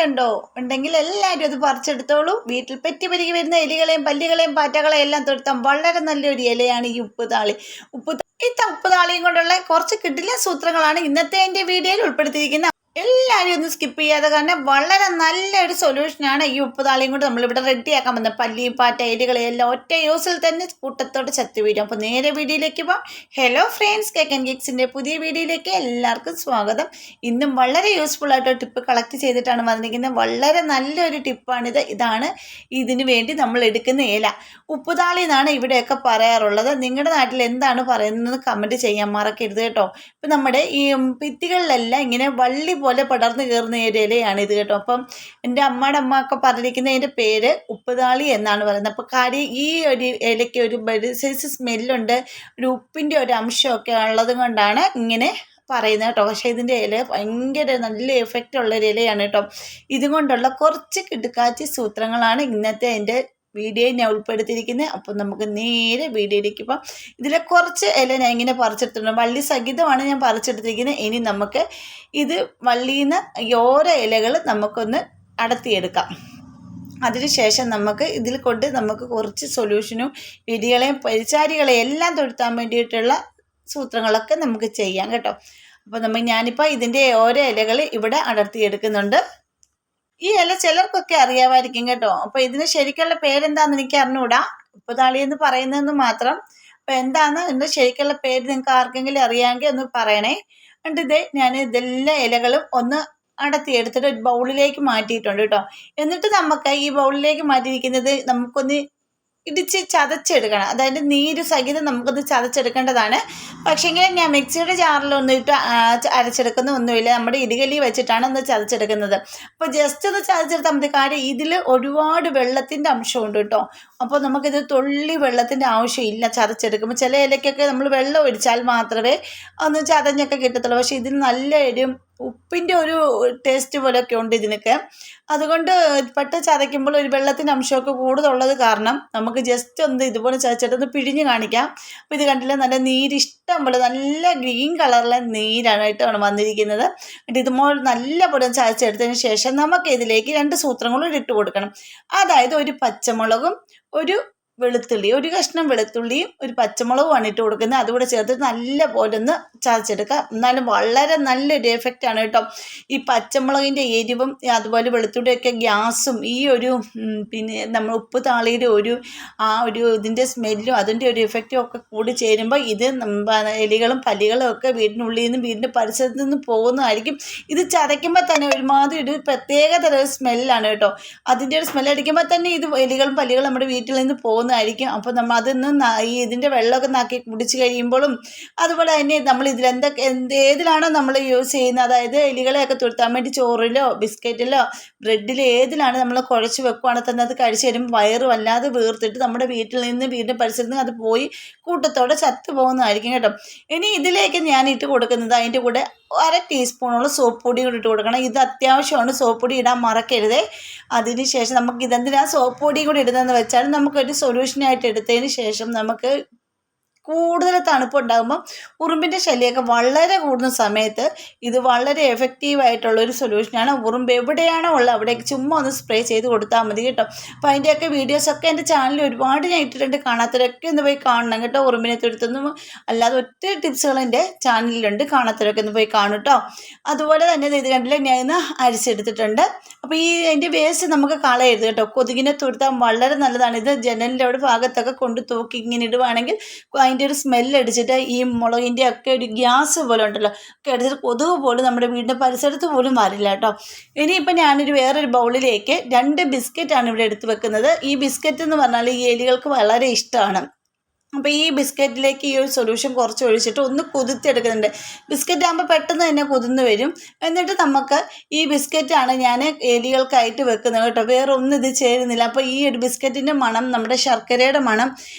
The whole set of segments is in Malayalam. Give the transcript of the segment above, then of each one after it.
ഉണ്ടോ? ഉണ്ടെങ്കിൽ എല്ലാവരും അത് പറിച്ചെടുത്തോളൂ. വീട്ടിൽ പെറ്റുപെരുകി വരുന്ന എലികളെയും പല്ലികളെയും പാറ്റകളെയും എല്ലാം തൊടുത്താൻ വളരെ നല്ലൊരു ഇലയാണ് ഈ ഉപ്പുതാളി. ഉപ്പുതാളിയും കൊണ്ടുള്ള കുറച്ച് കിടിലൻ സൂത്രങ്ങളാണ് ഇന്നത്തെ എൻ്റെ വീഡിയോയിൽ ഉൾപ്പെടുത്തിയിരിക്കുന്നത്. എല്ലാവരും ഒന്ന് സ്കിപ്പ് ചെയ്യാതെ, കാരണം വളരെ നല്ലൊരു സൊല്യൂഷനാണ് ഈ ഉപ്പുതാളിയും കൊണ്ട് നമ്മളിവിടെ റെഡിയാക്കാൻ വന്നത്. പല്ലിയും പാറ്റ എലികളെയും എല്ലാം ഒറ്റ യൂസിൽ തന്നെ കൂട്ടത്തോടെ ചത്തു വീഴും. അപ്പോൾ നേരെ വീഡിയോയിലേക്ക് പോകാം. ഹലോ ഫ്രണ്ട്സ്, കേക്ക് ആൻഡ് കേക്സിൻ്റെ പുതിയ വീഡിയോയിലേക്ക് എല്ലാവർക്കും സ്വാഗതം. ഇന്നും വളരെ യൂസ്ഫുൾ ആയിട്ടൊരു ടിപ്പ് കളക്ട് ചെയ്തിട്ടാണ് വന്നിരിക്കുന്നത്. വളരെ നല്ലൊരു ടിപ്പാണിത്. ഇതാണ് ഇതിനു വേണ്ടി നമ്മൾ എടുക്കുന്ന ഇല. ഉപ്പുതാളി എന്നാണ് ഇവിടെയൊക്കെ പറയാറുള്ളത്. നിങ്ങളുടെ നാട്ടിൽ എന്താണ് പറയുന്നത് കമൻറ്റ് ചെയ്യാൻ മറക്കരുത് കേട്ടോ. ഇപ്പം നമ്മുടെ ഈ ഭിത്തികളിലെല്ലാം ഇങ്ങനെ വള്ളി പോലെ പടർന്നു കയറുന്ന ഒരു ഇലയാണ് ഇത് കേട്ടോ. അപ്പം എൻ്റെ അമ്മയുടെ അമ്മ ഒക്കെ പറഞ്ഞിരിക്കുന്നതിൻ്റെ പേര് ഉപ്പുതാളി എന്നാണ് പറയുന്നത്. അപ്പോൾ കാര്യം ഈ ഒരു ഇലയ്ക്ക് ഒരു സൈസ് സ്മെല്ലുണ്ട്, ഒരു ഉപ്പിൻ്റെ ഒരു അംശമൊക്കെ ഉള്ളത് കൊണ്ടാണ് ഇങ്ങനെ പറയുന്നത് കേട്ടോ. പക്ഷേ ഇതിൻ്റെ ഇല ഭയങ്കര നല്ല എഫക്റ്റ് ഉള്ളൊരു ഇലയാണ് കേട്ടോ. ഇതുകൊണ്ടുള്ള കുറച്ച് കിടുക്കാച്ചി സൂത്രങ്ങളാണ് ഇന്നത്തെ എൻ്റെ വീഡിയോ ഞാൻ ഉൾപ്പെടുത്തിയിരിക്കുന്നത്. അപ്പോൾ നമുക്ക് നേരെ വീഡിയോയിലേക്ക് പോകാം. ഇതിലെ കുറച്ച് ഇല ഞാൻ ഇങ്ങനെ പറിച്ചെടുത്തിട്ടുണ്ട്. വള്ളി സഹിതമാണ് ഞാൻ പറിച്ചെടുത്തിരിക്കുന്നത്. ഇനി നമുക്ക് ഇത് വള്ളിയിൽ നിന്ന് ഓരോ ഇലകൾ നമുക്കൊന്ന് അടർത്തിയെടുക്കാം. അതിനുശേഷം നമുക്ക് ഇതിൽ കൊണ്ട് നമുക്ക് കുറച്ച് സൊല്യൂഷനും എലികളെയും പരിചാരികളെയും എല്ലാം തൊടുത്താൻ വേണ്ടിയിട്ടുള്ള സൂത്രങ്ങളൊക്കെ നമുക്ക് ചെയ്യാം കേട്ടോ. അപ്പോൾ ഞാനിപ്പോൾ ഇതിൻ്റെ ഓരോ ഇലകൾ ഇവിടെ അടർത്തിയെടുക്കുന്നുണ്ട്. ഈ ഇല ചിലർക്കൊക്കെ അറിയാമായിരിക്കും കേട്ടോ. അപ്പോൾ ഇതിന് ശരിക്കുള്ള പേരെന്താണെന്ന് എനിക്ക് അറിഞ്ഞുകൂടാ. ഉപ്പുതാളി എന്ന് പറയുന്നതെന്ന് മാത്രം. അപ്പോൾ എന്താണ് ഇതിൻ്റെ ശരിക്കുള്ള പേര് നിങ്ങൾക്ക് ആർക്കെങ്കിലും അറിയാമെങ്കിൽ ഒന്ന് പറയണേ. എന്നിട്ട് ഞാൻ ഇതെല്ലാ ഇലകളും ഒന്ന് അടർത്തിയെടുത്തിട്ട് ഒരു ബൗളിലേക്ക് മാറ്റിയിട്ടുണ്ട് കേട്ടോ. എന്നിട്ട് നമുക്ക് ഈ ബൗളിലേക്ക് മാറ്റിയിരിക്കുന്നത് നമുക്കൊന്ന് ഇടിച്ച് ചതച്ചെടുക്കണം. അതായത് നീര് സഹിതം നമുക്കൊന്ന് ചതച്ചെടുക്കേണ്ടതാണ്. പക്ഷേങ്കിൽ ഞാൻ മിക്സിയുടെ ജാറിലൊന്നും ഇട്ട് അരച്ചെടുക്കുന്ന ഒന്നുമില്ല. നമ്മുടെ ഇടികല്ലി വെച്ചിട്ടാണ് ഒന്ന് ചതച്ചെടുക്കുന്നത്. അപ്പോൾ ജസ്റ്റ് ഒന്ന് ചതച്ചെടുത്താൽ മതി. കാര്യം ഇതിൽ ഒരുപാട് വെള്ളത്തിൻ്റെ അംശമുണ്ട് കേട്ടോ. അപ്പോൾ നമുക്കിത് തുള്ളി വെള്ളത്തിൻ്റെ ആവശ്യമില്ല ചതച്ചെടുക്കുമ്പോൾ. ചില ഇലയ്ക്കൊക്കെ നമ്മൾ വെള്ളം ഒഴിച്ചാൽ മാത്രമേ ഒന്ന് ചതഞ്ഞൊക്കെ കിട്ടത്തുള്ളൂ. പക്ഷേ ഇതിന് നല്ലൊരു ഉപ്പിൻ്റെ ഒരു ടേസ്റ്റ് പോലെയൊക്കെ ഉണ്ട് ഇതിനൊക്കെ. അതുകൊണ്ട് പെട്ടെന്ന് ചതയ്ക്കുമ്പോൾ ഒരു വെള്ളത്തിൻ്റെ അംശമൊക്കെ കൂടുതലുള്ളത് കാരണം നമുക്ക് ജസ്റ്റ് ഒന്ന് ഇതുപോലെ ചതച്ചിട്ടൊന്ന് പിഴിഞ്ഞ് കാണിക്കാം. അപ്പോൾ ഇത് കണ്ടില്ല, നല്ല നീര് ഇഷ്ടം പോലെ നല്ല ഗ്രീൻ കളറിലെ നീരായിട്ടാണ് വന്നിരിക്കുന്നത്. എന്നിട്ട് ഇതുപോലെ നല്ല പോലെ ചതച്ചെടുത്തതിന് ശേഷം നമുക്ക് ഇതിലേക്ക് 2 സൂത്രങ്ങളും ഇട്ട് കൊടുക്കണം. അതായത് ഒരു പച്ചമുളകും ഒരു വെളുത്തുള്ളി, ഒരു കഷ്ണം വെളുത്തുള്ളിയും ഒരു പച്ചമുളകുമാണ് ഇട്ട് കൊടുക്കുന്നത്. അതുകൂടെ ചേർത്തിട്ട് നല്ല പോലെ ഒന്ന് ചതച്ചെടുക്കുക. എന്നാലും വളരെ നല്ലൊരു എഫക്റ്റാണ് കേട്ടോ. ഈ പച്ചമുളകിൻ്റെ എരിവും അതുപോലെ വെളുത്തുള്ളിയൊക്കെ ഗ്യാസും ഈ ഒരു പിന്നെ നമ്മൾ ഉപ്പ് താളിയുടെ ഒരു ഇതിൻ്റെ സ്മെല്ലും അതിൻ്റെ ഒരു എഫക്റ്റും ഒക്കെ കൂടി ചേരുമ്പോൾ ഇത് എലികളും പല്ലികളും ഒക്കെ വീടിനുള്ളിൽ നിന്നും വീടിൻ്റെ പരിസരത്ത് നിന്ന് പോകുന്നതായിരിക്കും. ഇത് ചതയ്ക്കുമ്പോൾ തന്നെ ഒരുമാതിരി ഒരു പ്രത്യേക തരം സ്മെല്ലാണ് കേട്ടോ. അതിൻ്റെ ഒരു സ്മെല്ലടിക്കുമ്പോൾ തന്നെ ഇത് എലികളും പല്ലികളും നമ്മുടെ വീട്ടിൽ നിന്ന് പോകുന്നതായിരിക്കും. അപ്പോൾ നമ്മൾ അതൊന്ന് ഈ ഇതിൻ്റെ വെള്ളമൊക്കെ നാക്കി കുടിച്ച് കഴിയുമ്പോഴും അതുപോലെ തന്നെ നമ്മൾ ഏതിലാണോ നമ്മൾ യൂസ് ചെയ്യുന്നത്, അതായത് എലികളെയൊക്കെ തുരത്താൻ വേണ്ടി ചോറിലോ ബിസ്ക്കറ്റിലോ ബ്രെഡിലോ ഏതിലാണ് നമ്മൾ കുഴച്ച് വെക്കുകയാണെങ്കിൽ തന്നെ അത് കഴിച്ച് തരുമ്പോൾ വയറ് വല്ലാതെ വീർത്തിട്ട് നമ്മുടെ വീട്ടിൽ നിന്ന് വീടിൻ്റെ പരിസരത്ത് നിന്ന് അത് പോയി കൂട്ടത്തോടെ ചത്തു പോകുന്നതായിരിക്കും കേട്ടോ. ഇനി ഇതിലേക്ക് ഞാൻ ഇട്ട് കൊടുക്കുന്നത് അതിൻ്റെ കൂടെ 1/2 ടീസ്പൂണോളം സോപ്പ് പൊടി കൂടി ഇട്ട് കൊടുക്കണം. ഇത് അത്യാവശ്യമാണ്, സോപ്പ് പൊടി ഇടാൻ മറക്കരുതേ. അതിന് ശേഷം നമുക്ക് ഇതെന്തിനാണ് സോപ്പ് പൊടി കൂടി ഇടുന്നതെന്ന് വെച്ചാൽ നമുക്കൊരു സൊല്യൂഷനായിട്ട് എടുത്തതിന് ശേഷം നമുക്ക് കൂടുതൽ തണുപ്പുണ്ടാകുമ്പോൾ ഉറുമ്പിൻ്റെ ശല്യമൊക്കെ വളരെ കൂടുന്ന സമയത്ത് ഇത് വളരെ എഫക്റ്റീവായിട്ടുള്ളൊരു സൊല്യൂഷനാണ്. ഉറുമ്പ് എവിടെയാണോ ഉള്ളത് അവിടേക്ക് ചുമ്മാ ഒന്ന് സ്പ്രേ ചെയ്ത് കൊടുത്താൽ മതി കേട്ടോ. അപ്പോൾ അതിൻ്റെയൊക്കെ വീഡിയോസൊക്കെ എൻ്റെ ചാനലിൽ ഒരുപാട് ഞാൻ ഇട്ടിട്ടുണ്ട്. കാണാത്തവരൊക്കെ ഒന്ന് പോയി കാണണം കേട്ടോ. ഉറുമ്പിനെ തുരത്തൊന്നും അല്ലാതെ ഒത്തിരി ടിപ്സുകൾ എൻ്റെ ചാനലിലുണ്ട്. കാണാത്തവരൊക്കെ ഒന്ന് പോയി കാണും കേട്ടോ. അതുപോലെ തന്നെ ഇത് കണ്ടില്ല, ഞാൻ ഇന്ന് അരിച്ചെടുത്തിട്ടുണ്ട്. അപ്പോൾ അതിൻ്റെ വേസ്റ്റ് നമുക്ക് കളയരുത് കേട്ടോ. കൊതുകിനെ തുരത്താൻ വളരെ നല്ലതാണ്. ഇത് ജനലിൻ്റെ അവിടെ ഭാഗത്തൊക്കെ കൊണ്ട് തൂക്കി ഇങ്ങനെ ഇടുവാണെങ്കിൽ അതിൻ്റെ ഒരു സ്മെല്ലടിച്ചിട്ട് ഈ മുളകിൻ്റെ ഒക്കെ ഒരു ഗ്യാസ് പോലെ ഉണ്ടല്ലോ ഒക്കെ അടിച്ചിട്ട് കൊതുക് പോലും നമ്മുടെ വീടിൻ്റെ പരിസരത്ത് പോലും വരില്ല കേട്ടോ. ഇനിയിപ്പോൾ ഞാനൊരു വേറൊരു ബൗളിലേക്ക് 2 ബിസ്ക്കറ്റാണ് ഇവിടെ എടുത്ത് വെക്കുന്നത്. ഈ ബിസ്ക്കറ്റ് എന്ന് പറഞ്ഞാൽ ഈ എലികൾക്ക് വളരെ ഇഷ്ടമാണ്. അപ്പോൾ ഈ ബിസ്ക്കറ്റിലേക്ക് ഈ ഒരു സൊല്യൂഷൻ കുറച്ച് ഒഴിച്ചിട്ട് ഒന്ന് കുതിർത്തെടുക്കുന്നുണ്ട്. ബിസ്ക്കറ്റ് ആകുമ്പോൾ പെട്ടെന്ന് തന്നെ കുതിർന്ന് വരും. എന്നിട്ട് നമുക്ക് ഈ ബിസ്ക്കറ്റാണ് ഞാൻ എലികൾക്കായിട്ട് വെക്കുന്നത് കേട്ടോ. വേറെ ഒന്നും ഇത് ചേരുന്നില്ല. അപ്പോൾ ഈ ഒരു ബിസ്ക്കറ്റിൻ്റെ മണം, നമ്മുടെ ശർക്കരയുടെ മണം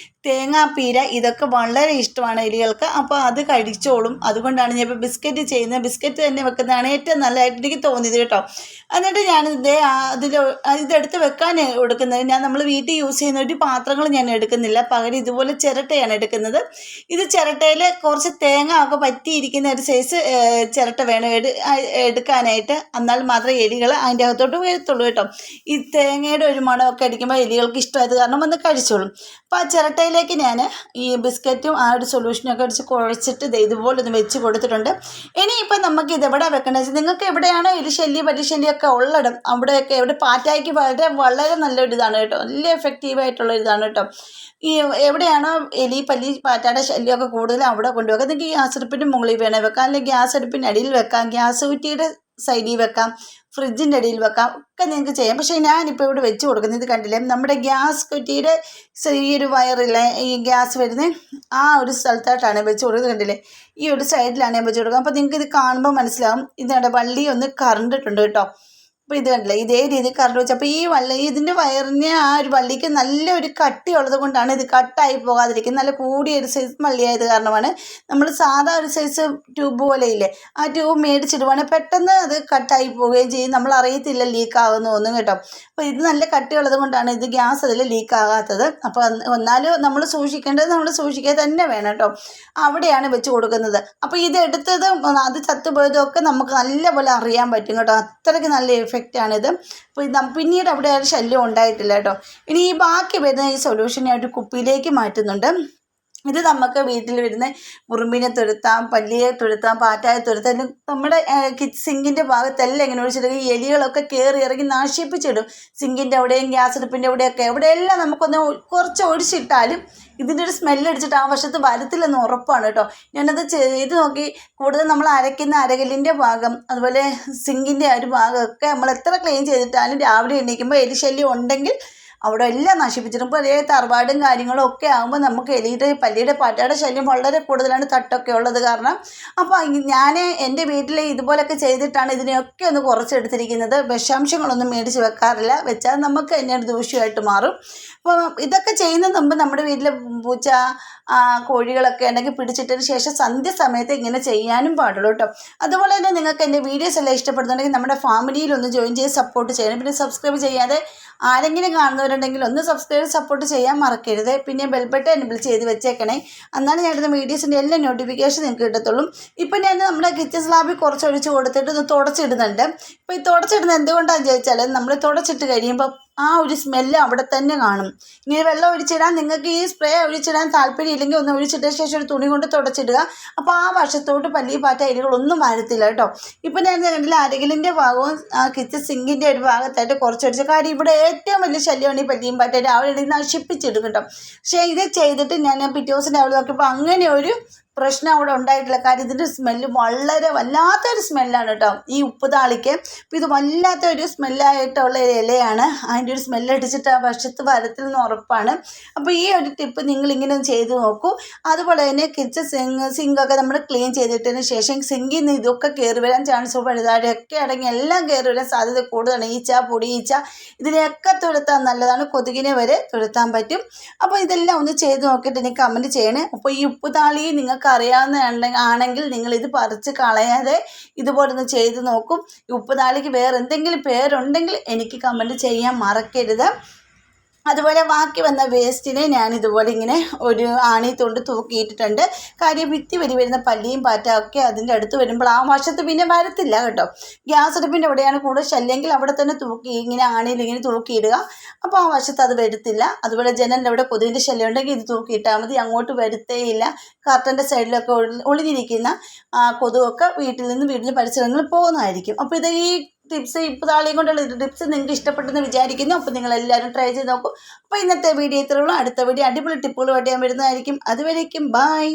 തേങ്ങാപ്പീര ഇതൊക്കെ വളരെ ഇഷ്ടമാണ് എലികൾക്ക്. അപ്പോൾ അത് കഴിച്ചോളും. അതുകൊണ്ടാണ് ഞാൻ ഇപ്പോൾ ബിസ്ക്കറ്റ് ചെയ്യുന്നത്. ബിസ്ക്കറ്റ് തന്നെ വെക്കുന്നതാണ് ഏറ്റവും നല്ലതായിട്ട് എനിക്ക് തോന്നിയത് കേട്ടോ. എന്നിട്ട് ഞാൻ ഇതെടുത്ത് വെക്കാൻ എടുക്കുന്നത് നമ്മൾ വീട്ടിൽ യൂസ് ചെയ്യുന്ന ഒരു പാത്രങ്ങൾ ഞാൻ എടുക്കുന്നില്ല. പകരം ഇതുപോലെ ചിരട്ടയാണ് എടുക്കുന്നത്. ഇത് ചിരട്ടയിൽ കുറച്ച് തേങ്ങ ഒക്കെ പറ്റിയിരിക്കുന്ന ഒരു സൈസ് ചിരട്ട വേണം എടുക്കാനായിട്ട്. എന്നാൽ മാത്രമേ എലികൾ അതിൻ്റെ അകത്തോട്ട് വരത്തുള്ളൂ കേട്ടോ. ഈ തേങ്ങയുടെ ഒരു മണമൊക്കെ അടിക്കുമ്പോൾ എലികൾക്ക് ഇഷ്ടമായത് കാരണം വന്ന് കഴിച്ചോളും. അപ്പോൾ ആ ചിരട്ടയിലേക്ക് ഞാൻ ഈ ബിസ്ക്കറ്റും ആ ഒരു സൊല്യൂഷനൊക്കെ അടിച്ച് കുഴച്ചിട്ട് ഇതുപോലെ ഒന്ന് വെച്ച് കൊടുത്തിട്ടുണ്ട്. ഇനിയിപ്പോൾ നമുക്ക് ഇതെവിടെ വെക്കേണ്ടത് വെച്ചാൽ നിങ്ങൾക്ക് എവിടെയാണോ എലിശല്യം പല്ലിശല്യമൊക്കെ ഉള്ളിടം അവിടെയൊക്കെ പാറ്റയ്ക്ക് വളരെ നല്ലൊരു ഇതാണ് കേട്ടോ. നല്ല എഫക്റ്റീവായിട്ടുള്ള ഇതാണ് കേട്ടോ. ഈ എവിടെയാണോ എലി പല്ലി പാറ്റയുടെ ശല്യമൊക്കെ കൂടുതൽ അവിടെ കൊണ്ടുവെക്കാം. നിങ്ങൾക്ക് ഗ്യാസ് അടുപ്പിൻ്റെ മുകളിൽ വേണേൽ വെക്കാം, അല്ലെങ്കിൽ ഗ്യാസ് അടുപ്പിൻ്റെ അടിയിൽ വെക്കാം, ഗ്യാസ് കുറ്റിയുടെ സൈഡിൽ വെക്കാം, ഫ്രിഡ്ജിൻ്റെ അടിയിൽ വെക്കാം, ഒക്കെ നിങ്ങൾക്ക് ചെയ്യാം. പക്ഷേ ഞാനിപ്പോൾ ഇവിടെ വെച്ച് കൊടുക്കുന്നത് കണ്ടില്ലേ, നമ്മുടെ ഗ്യാസ് കുറ്റിയുടെ ചെറിയൊരു വയറില്ലേ ഈ ഗ്യാസ് വരുന്നത് ആ ഒരു സ്ഥലത്തായിട്ടാണ് വെച്ച് കൊടുക്കുന്നത്. കണ്ടില്ലേ, ഈ ഒരു സൈഡിലാണ് ഞാൻ വെച്ച് കൊടുക്കുക. അപ്പോൾ നിങ്ങൾക്ക് ഇത് കാണുമ്പോൾ മനസ്സിലാവും ഇതിൻ്റെ വള്ളി ഒന്ന് കറണ്ടിട്ടുണ്ട് കേട്ടോ. അപ്പോൾ ഇത് കണ്ടില്ലേ, ഇതേ രീതി കറണ്ട് വെച്ച്. അപ്പോൾ ഈ ഇതിൻ്റെ വയറിന് ആ ഒരു വള്ളിക്ക് നല്ലൊരു കട്ടിയുള്ളത് കൊണ്ടാണ് ഇത് കട്ടായി പോകാതിരിക്കുന്നത്. നല്ല കൂടിയ ഒരു സൈസ് വള്ളിയായത് കാരണമാണ്. നമ്മൾ സാധാ ഒരു സൈസ് ട്യൂബ് പോലെ ഇല്ലേ, ആ ട്യൂബ് മേടിച്ചിടുവാണെങ്കിൽ പെട്ടെന്ന് അത് കട്ടായി പോവുകയും ചെയ്യും. നമ്മൾ അറിയത്തില്ല ലീക്കാകുന്ന ഒന്നും കേട്ടോ. അപ്പോൾ ഇത് നല്ല കട്ടിയുള്ളത് കൊണ്ടാണ് ഇത് ഗ്യാസ് അതിൽ ലീക്കാകാത്തത്. അപ്പോൾ എന്നാലും നമ്മൾ സൂക്ഷിക്കേണ്ടത് നമ്മൾ സൂക്ഷിക്കുക തന്നെ വേണം കേട്ടോ. അവിടെയാണ് വെച്ച് കൊടുക്കുന്നത്. അപ്പോൾ ഇതെടുത്തതും അത് ചത്തുപോയതൊക്കെ നമുക്ക് നല്ലപോലെ അറിയാൻ പറ്റും കേട്ടോ. അത്രയ്ക്ക് നല്ല എഫക്റ്റാണിത്. അപ്പോൾ പിന്നീട് അവിടെ ഒരു ശല്യം ഉണ്ടായിട്ടില്ല കേട്ടോ. ഇനി ഈ ബാക്കി വരുന്ന ഈ സൊല്യൂഷൻ ഞാൻ ഒരു കുപ്പിയിലേക്ക് മാറ്റുന്നുണ്ട്. ഇത് നമുക്ക് വീട്ടിൽ വരുന്ന ഉറുമ്പിനെ തുരത്താം, പല്ലിയെ തുരത്താം, പാറ്റയെ തുരത്താം. നമ്മുടെ സിങ്കിൻ്റെ ഭാഗത്തെല്ലാം ഇങ്ങനെ ഒഴിച്ചിട്ട് ഈ എലികളൊക്കെ കയറി ഇറങ്ങി നശിപ്പിച്ചിടും. സിങ്കിൻ്റെ അവിടെയും ഗ്യാസ് അടുപ്പിൻ്റെ അവിടെയൊക്കെ എവിടെയെല്ലാം നമുക്കൊന്ന് കുറച്ച് ഒഴിച്ചിട്ടാലും ഇതിൻ്റെ ഒരു സ്മെല്ലടിച്ചിട്ട് ആ വശത്ത് വരത്തില്ലെന്ന് ഉറപ്പാണ് കേട്ടോ. ഞാനത് ചെയ്ത് നോക്കി. കൂടുതൽ നമ്മൾ അരയ്ക്കുന്ന അരകല്ലിൻ്റെ ഭാഗം അതുപോലെ സിങ്കിൻ്റെ ഒരു ഭാഗമൊക്കെ നമ്മൾ എത്ര ക്ലീൻ ചെയ്തിട്ടാലും രാവിലെ എണീക്കുമ്പോൾ എലിശല്യം ഉണ്ടെങ്കിൽ അവിടെ എല്ലാം നശിപ്പിച്ചിട്ടും. ഇപ്പോൾ അതേ തറവാടും കാര്യങ്ങളും ഒക്കെ ആകുമ്പോൾ നമുക്ക് പല്ലിയുടെ പാറ്റയുടെ ശല്യം വളരെ കൂടുതലാണ്, തട്ടൊക്കെ ഉള്ളത് കാരണം. അപ്പോൾ ഞാൻ എൻ്റെ വീട്ടിൽ ഇതുപോലൊക്കെ ചെയ്തിട്ടാണ് ഇതിനെയൊക്കെ ഒന്ന് കുറച്ചെടുത്തിരിക്കുന്നത്. വിഷാംശങ്ങളൊന്നും മേടിച്ച് വെക്കാറില്ല. വെച്ചാൽ നമുക്ക് തന്നെ ഒരു ദൂഷ്യമായിട്ട് മാറും. അപ്പോൾ ഇതൊക്കെ ചെയ്യുന്നതിന് മുമ്പ് നമ്മുടെ വീട്ടിൽ പൂച്ച കോഴികളൊക്കെ ഉണ്ടെങ്കിൽ പിടിച്ചിട്ടതിന് ശേഷം സന്ധ്യ സമയത്ത് ഇങ്ങനെ ചെയ്യാനും പാടുള്ളൂ കേട്ടോ. അതുപോലെ തന്നെ നിങ്ങൾക്ക് എൻ്റെ വീഡിയോസ് എല്ലാം ഇഷ്ടപ്പെടുന്നുണ്ടെങ്കിൽ നമ്മുടെ ഫാമിലിയിലൊന്ന് ജോയിൻ ചെയ്ത് സപ്പോർട്ട് ചെയ്യണം. പിന്നെ സബ്സ്ക്രൈബ് ചെയ്യാതെ ആരെങ്കിലും കാണുന്നവരുണ്ടെങ്കിൽ ഒന്ന് സപ്പോർട്ട് ചെയ്യാൻ മറക്കരുത്. പിന്നെ ബെൽ ബട്ടൺ എനേബിൾ ചെയ്ത് വെച്ചേക്കണേ. എന്നാലും ഞാൻ ഇടുന്ന വീഡിയോസിൻ്റെ എല്ലാ നോട്ടിഫിക്കേഷൻ നിങ്ങൾക്ക് കിട്ടത്തുള്ളൂ. ഇപ്പം ഞാൻ നമ്മുടെ കിച്ചൺ സ്ലാബിൽ കുറച്ച് ഒഴിച്ച് കൊടുത്തിട്ട് ഒന്ന് തുടച്ചിടുന്നുണ്ട്. ഇപ്പോൾ ഈ തുടച്ചിടുന്നത് എന്തുകൊണ്ടാണെന്ന് ചോദിച്ചാൽ നമ്മൾ തുടച്ചിട്ട് കഴിയുമ്പോൾ ആ ഒരു സ്മെല്ല് അവിടെ തന്നെ കാണും. ഇങ്ങനെ വെള്ളം ഒഴിച്ചിടാൻ നിങ്ങൾക്ക് ഈ സ്പ്രേ ഒഴിച്ചിടാൻ താല്പര്യമില്ലെങ്കിൽ ഒന്ന് ഒഴിച്ചിട്ട ശേഷം ഒരു തുണി കൊണ്ട് തുടച്ചിടുക. അപ്പോൾ ആ വശത്തോട്ട് പല്ലി പാറ്റ എലികളൊന്നും വരത്തില്ല കേട്ടോ. ഇപ്പം ഞാൻ കണ്ടില്ല അരകിലിൻ്റെ ഭാഗവും ആ കിച്ചൺ സിങ്കിൻ്റെ ഒരു ഭാഗത്തായിട്ട് കുറച്ചൊഴിച്ച കാര്യം ഇവിടെ ഏറ്റവും വലിയ ശല്യമാണ് ഈ പല്ലിയും പാറ്റ. രാവിലെ നശിപ്പിച്ചിടും കേട്ടോ. പക്ഷേ ഇത് ചെയ്തിട്ട് ഞാൻ പിറ്റേ ദിവസം രാവിലെ നോക്കിയപ്പോൾ അങ്ങനെ ഒരു പ്രശ്നം അവിടെ ഉണ്ടായിട്ടില്ല. കാര്യം ഇതിൻ്റെ സ്മെല്ല് വളരെ വല്ലാത്തൊരു സ്മെല്ലാണ് കേട്ടോ ഈ ഉപ്പ് താളിക്ക്. അപ്പോൾ ഇത് വല്ലാത്തൊരു സ്മെല്ലായിട്ടുള്ള ഒരു ഇലയാണ്. അതിൻ്റെ ഒരു സ്മെല്ലടിച്ചിട്ട് ആ വശത്ത് വരത്തില്ലെന്ന് ഉറപ്പാണ്. അപ്പോൾ ഈ ഒരു ടിപ്പ് നിങ്ങളിങ്ങനെ ചെയ്ത് നോക്കൂ. അതുപോലെ തന്നെ കിച്ചൺ സിങ്കൊക്കെ നമ്മൾ ക്ലീൻ ചെയ്തിട്ടതിന് ശേഷം സിങ്കിൽ നിന്ന് ഇതൊക്കെ കയറി വരാൻ ചാൻസ് വലുതാഴൊക്കെ അടങ്ങി എല്ലാം കയറി വരാൻ സാധ്യത കൂടുതലാണ്. പൊടിയീച്ച ഇതിനെയൊക്കെ തുരത്താൻ നല്ലതാണ്. കൊതുകിനെ വരെ തുരത്താൻ പറ്റും. അപ്പോൾ ഇതെല്ലാം ഒന്ന് ചെയ്ത് നോക്കിയിട്ട് എനിക്ക് കമൻറ്റ് ചെയ്യണേ. അപ്പോൾ ഈ ഉപ്പ് താളി നിങ്ങൾക്ക് ആണെങ്കിൽ നിങ്ങൾ ഇത് പറിച്ച് കളയാതെ ഇതുപോലെ ഒന്ന് ചെയ്ത് നോക്കും. ഈ ഉപ്പ് താളിക്ക് വേറെ എന്തെങ്കിലും പേരുണ്ടെങ്കിൽ എനിക്ക് കമൻറ്റ് ചെയ്യാൻ മറക്കരുത്. അതുപോലെ ബാക്കി വന്ന വേസ്റ്റിനെ ഞാൻ ഇതുപോലെ ഇങ്ങനെ ഒരു ആണി കൊണ്ട് തൂക്കിയിട്ടിട്ടുണ്ട്. കാര്യം ഭിത്തി വരുന്ന പല്ലിയും പാറ്റ ഒക്കെ അതിൻ്റെ അടുത്ത് വരുമ്പോൾ ആ വശത്ത് പിന്നെ വരത്തില്ല കേട്ടോ. ഗ്യാസ് അടുപ്പിൻ്റെ എവിടെയാണ് കൂടുതൽ ശല്യമെങ്കിൽ അവിടെ തന്നെ ഇങ്ങനെ ആണിയിൽ ഇങ്ങനെ തൂക്കിയിടുക. അപ്പോൾ ആ വശത്ത് അത് വരത്തില്ല. അതുപോലെ ജനലിൻ്റെ അവിടെ കൊതുകിൻ്റെ ശല്യം ഉണ്ടെങ്കിൽ ഇത് തൂക്കിയിട്ടാൽ മതി, അങ്ങോട്ട് വരുത്തേയില്ല. കർട്ടൻ്റെ സൈഡിലൊക്കെ ഒളിഞ്ഞിരിക്കുന്ന കൊതുകൊക്കെ വീട്ടിൽ പരിസരങ്ങളിൽ പോകുന്നതായിരിക്കും. അപ്പോൾ ഇത് ഈ ടിപ്സ് ഇപ്പോൾ താളിയും കൊണ്ടുള്ള ടിപ്സ് നിങ്ങൾക്ക് ഇഷ്ടപ്പെട്ടെന്ന് വിചാരിക്കുന്നു. അപ്പോൾ നിങ്ങളെല്ലാവരും ട്രൈ ചെയ്ത് നോക്കും. അപ്പോൾ ഇന്നത്തെ വീഡിയോ ഇത്രയുള്ളൂ. അടുത്ത വീഡിയോ അടിപൊളി ടിപ്പുകളുമായിട്ട് ഞാൻ വരുന്നതായിരിക്കും. അതുവരേക്കും ബൈ.